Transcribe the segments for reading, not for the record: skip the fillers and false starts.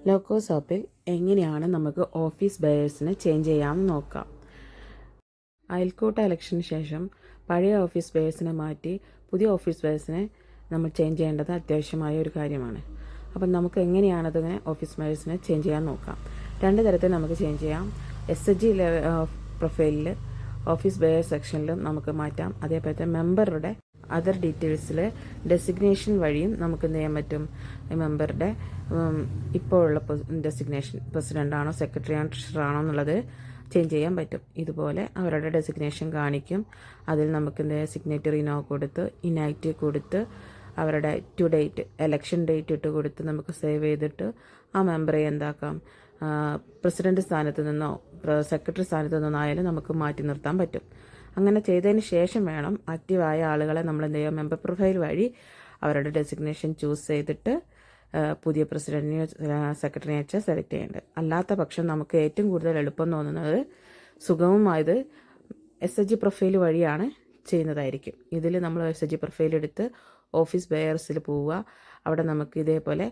ലോക്കോസ് ആപ്പിൽ എങ്ങനെയാണ് നമുക്ക് ഓഫീസ് ബയേഴ്സിനെ ചേഞ്ച് ചെയ്യാമെന്ന് നോക്കാം. അയൽക്കൂട്ട ഇലക്ഷന് ശേഷം പഴയ ഓഫീസ് ബയേഴ്സിനെ മാറ്റി പുതിയ ഓഫീസ് ബയേഴ്സിനെ നമ്മൾ ചേഞ്ച് ചെയ്യേണ്ടത് അത്യാവശ്യമായ ഒരു കാര്യമാണ്. അപ്പം നമുക്ക് എങ്ങനെയാണതിനെ ഓഫീസ് ബയേഴ്സിനെ ചേഞ്ച് ചെയ്യാൻ നോക്കാം. രണ്ട് തരത്തിൽ നമുക്ക് ചേഞ്ച് ചെയ്യാം. SHG പ്രൊഫൈലിൽ ഓഫീസ് ബയേഴ്സ് സെക്ഷനിലും നമുക്ക് മാറ്റാം. അതേപോലെ തന്നെ മെമ്പറുടെ അതർ ഡീറ്റെയിൽസിൽ ഡെസിഗ്നേഷൻ വഴിയും നമുക്ക് എന്ത് ചെയ്യാൻ പറ്റും. മെമ്പറുടെ ഇപ്പോഴുള്ള ഡെസിഗ്നേഷൻ പ്രസിഡൻ്റാണോ സെക്രട്ടറി ആണോ ട്രഷറർ ആണോ എന്നുള്ളത് ചേഞ്ച് ചെയ്യാൻ പറ്റും. ഇതുപോലെ അവരുടെ ഡെസിഗ്നേഷൻ കാണിക്കും. അതിൽ നമുക്ക് എന്ത് സിഗ്നേറ്ററി നോ കൊടുത്ത് ഇനാക്റ്റീവ് കൊടുത്ത് അവരുടെ ടു ഡേറ്റ് എലക്ഷൻ ഡേറ്റ് ഇട്ട് കൊടുത്ത് നമുക്ക് സേവ് ചെയ്തിട്ട് ആ മെമ്പറെ എന്താക്കാം, പ്രസിഡന്റ് സ്ഥാനത്ത് നിന്നോ സെക്രട്ടറി സ്ഥാനത്ത് നിന്നോ ആയാലും നമുക്ക് മാറ്റി നിർത്താൻ പറ്റും. അങ്ങനെ ചെയ്തതിന് ശേഷം വേണം ആക്റ്റീവായ ആളുകളെ നമ്മൾ എന്ത് ചെയ്യുക, മെമ്പർ പ്രൊഫൈൽ വഴി അവരുടെ ഡെസിഗ്നേഷൻ ചൂസ് ചെയ്തിട്ട് പുതിയ പ്രസിഡന്റിനെയോ സെക്രട്ടറിനെയോ വെച്ചാൽ സെലക്ട് ചെയ്യേണ്ടത്. അല്ലാത്ത പക്ഷം നമുക്ക് ഏറ്റവും കൂടുതൽ എളുപ്പം തോന്നുന്നത് സുഗമമായത് SHG പ്രൊഫൈൽ വഴിയാണ് ചെയ്യുന്നതായിരിക്കും. ഇതിൽ നമ്മൾ SHG പ്രൊഫൈൽ എടുത്ത് ഓഫീസ് ബെയർസിൽ പോവുക. അവിടെ നമുക്ക് ഇതേപോലെ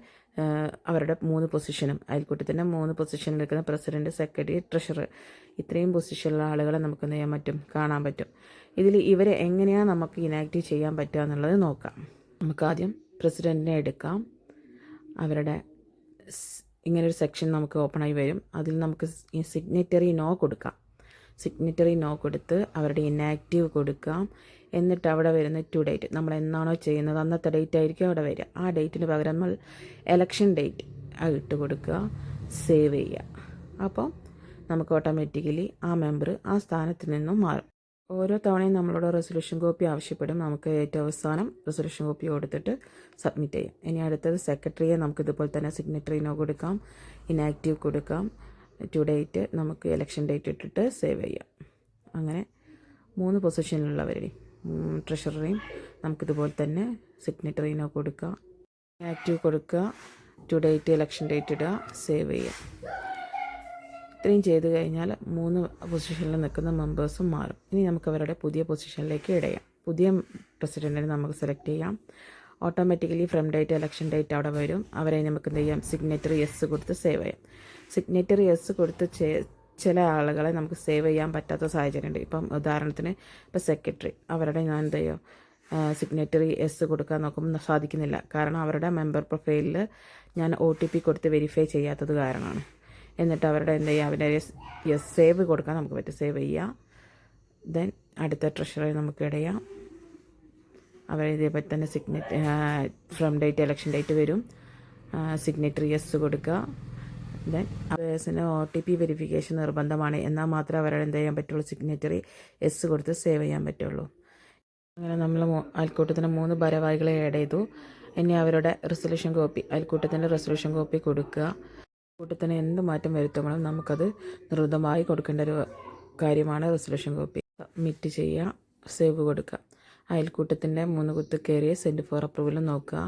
അവരുടെ 3 പൊസിഷനും അയൽക്കൂട്ടത്തിൻ്റെ 3 പൊസിഷനിൽ നിൽക്കുന്ന പ്രസിഡന്റ്, സെക്രട്ടറി, ട്രഷറർ ഇത്രയും പൊസിഷനിലുള്ള ആളുകളെ നമുക്ക് എന്ത് ചെയ്യാൻ പറ്റും, കാണാൻ പറ്റും. ഇതിൽ ഇവരെ എങ്ങനെയാണ് നമുക്ക് ഇനാക്റ്റീവ് ചെയ്യാൻ പറ്റുക എന്നുള്ളത് നോക്കാം. നമുക്ക് ആദ്യം പ്രസിഡന്റിനെ എടുക്കാം. അവരുടെ ഇങ്ങനൊരു സെക്ഷൻ നമുക്ക് ഓപ്പണായി വരും. അതിൽ നമുക്ക് സിഗ്നേറ്ററി നോ കൊടുക്കാം. സിഗ്നേറ്ററി നോ കൊടുത്ത് അവരുടെ ഇനാക്റ്റീവ് കൊടുക്കാം. എന്നിട്ട് അവിടെ വരുന്ന ടു ഡേറ്റ്, നമ്മൾ എന്നാണോ ചെയ്യുന്നത് അന്നത്തെ ഡേറ്റ് ആയിരിക്കും അവിടെ വരിക. ആ ഡേറ്റിന് പകരം നമ്മൾ എലക്ഷൻ ഡേറ്റ് ഇട്ട് കൊടുക്കുക, സേവ് ചെയ്യുക. അപ്പോൾ നമുക്ക് ഓട്ടോമാറ്റിക്കലി ആ മെമ്പർ ആ സ്ഥാനത്ത് നിന്നും മാറും. ഓരോ തവണയും നമ്മളോട് റെസൊല്യൂഷൻ കോപ്പി ആവശ്യപ്പെടും. നമുക്ക് ഏറ്റവും അവസാനം റെസൊല്യൂഷൻ കോപ്പി കൊടുത്തിട്ട് സബ്മിറ്റ് ചെയ്യാം. ഇനി അടുത്തത് സെക്രട്ടറിയെ നമുക്ക് ഇതുപോലെ തന്നെ സിഗ്നേറ്ററി നോ കൊടുക്കാം, ഇനാക്റ്റീവ് കൊടുക്കാം, ടു ഡേറ്റ് നമുക്ക് എലക്ഷൻ ഡേറ്റ് ഇട്ടിട്ട് സേവ് ചെയ്യാം. അങ്ങനെ 3 പൊസിഷനിലുള്ളവരുടെയും ട്രഷററേയും നമുക്കിതുപോലെ തന്നെ സിഗ്നേറ്ററി നോ കൊടുക്കുക, ഇനാക്റ്റീവ് കൊടുക്കുക, ടു ഡേറ്റ് എലക്ഷൻ ഡേറ്റ് ഇടുക, സേവ് ചെയ്യുക. ഇത്രയും ചെയ്ത് കഴിഞ്ഞാൽ 3 പൊസിഷനിൽ നിൽക്കുന്ന മെമ്പേഴ്സും മാറും. ഇനി നമുക്ക് അവരുടെ പുതിയ പൊസിഷനിലേക്ക് ഇടയാം. പുതിയ പ്രസിഡന്റിനെ നമുക്ക് സെലക്ട് ചെയ്യാം. Automatically from date election date അവിടെ വരും. അവരെ നമുക്ക് എന്ത് ചെയ്യാം, സിഗ്നേറ്ററി എസ് കൊടുത്ത് സേവ് ചെയ്യാം. സിഗ്നേറ്ററി എസ് കൊടുത്ത് ചില ആളുകളെ നമുക്ക് സേവ് ചെയ്യാൻ പറ്റാത്ത സാഹചര്യമുണ്ട്. ഇപ്പം ഉദാഹരണത്തിന് ഇപ്പോൾ സെക്രട്ടറി, അവരുടെ ഞാൻ എന്ത് ചെയ്യും, സിഗ്നേറ്ററി എസ് കൊടുക്കാൻ നോക്കുമ്പോൾ സാധിക്കുന്നില്ല. കാരണം അവരുടെ മെമ്പർ പ്രൊഫൈലിൽ ഞാൻ OTP കൊടുത്ത് വെരിഫൈ ചെയ്യാത്തത് കാരണമാണ്. എന്നിട്ട് അവരുടെ എന്ത് ചെയ്യുക, അവരുടെ യെസ് സേവ് കൊടുക്കാൻ നമുക്ക് പറ്റും. സേവ് ചെയ്യുക. ദെൻ അടുത്ത ട്രഷറെ നമുക്ക് ഇടയാം. അവർ ഇതേപോലെ തന്നെ ഫ്രം ഡേറ്റ് എലക്ഷൻ ഡേറ്റ് വരും. സിഗ്നേറ്ററി യെസ് കൊടുക്കുക. ദെൻ ബേഴ്സിന് OTP വെരിഫിക്കേഷൻ നിർബന്ധമാണ്. എന്നാൽ മാത്രമേ അവരുടെ എന്ത് ചെയ്യാൻ പറ്റുള്ളൂ, സിഗ്നേറ്ററി യെസ് കൊടുത്ത് സേവ് ചെയ്യാൻ പറ്റുള്ളൂ. അങ്ങനെ നമ്മൾ അയൽക്കൂട്ടത്തിന് 3 ഭാരവാഹികളെ ആഡ് ചെയ്തു. ഇനി അവരുടെ റെസൊല്യൂഷൻ കോപ്പി, അയൽക്കൂട്ടത്തിൻ്റെ റെസൊല്യൂഷൻ കോപ്പി കൊടുക്കുക. കൂട്ടത്തിന് എന്ത് മാറ്റം വരുത്തുമ്പോഴും നമുക്കത് നിർബന്ധമായി കൊടുക്കേണ്ട ഒരു കാര്യമാണ് റെസൊല്യൂഷൻ കോപ്പി. സബ്മിറ്റ് ചെയ്യുക, സേവ് കൊടുക്കുക. അയൽക്കൂട്ടത്തിൻ്റെ 3 കുത്ത് കയറി സെൻഡ് ഫോർ അപ്രൂവൽ നോക്കുക.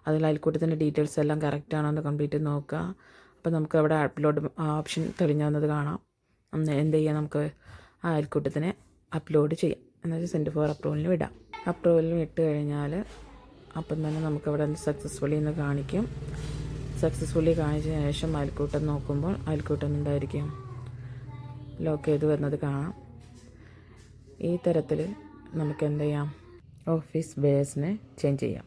അതിൽ അയൽക്കൂട്ടത്തിൻ്റെ ഡീറ്റെയിൽസ് എല്ലാം കറക്റ്റ് ആണോ എന്ന് കംപ്ലീറ്റ് നോക്കുക. അപ്പോൾ നമുക്ക് അവിടെ അപ്ലോഡ് ഓപ്ഷൻ തെളിഞ്ഞാവുന്നത് കാണാം. എന്ത് ചെയ്യുക, നമുക്ക് ആ അയൽക്കൂട്ടത്തിനെ അപ്ലോഡ് ചെയ്യാം. എന്നുവെച്ചാൽ സെൻഡ് ഫോർ അപ്രൂവലിന് വിടാം. അപ്രൂവലിന് ഇട്ട് കഴിഞ്ഞാൽ അപ്പം തന്നെ നമുക്കവിടെ സക്സസ്ഫുള്ളി എന്ന് കാണിക്കും. സക്സസ്ഫുള്ളി കാണിച്ചതിന് ശേഷം അയൽക്കൂട്ടം നോക്കുമ്പോൾ അയൽക്കൂട്ടം എന്തായിരിക്കും, ലോക്ക് ചെയ്ത് വരുന്നത് കാണാം. ഈ തരത്തിൽ നമുക്ക് എന്ത് ചെയ്യാം, ഓഫീസ് ബേഴ്സിനെ ചേഞ്ച് ചെയ്യാം.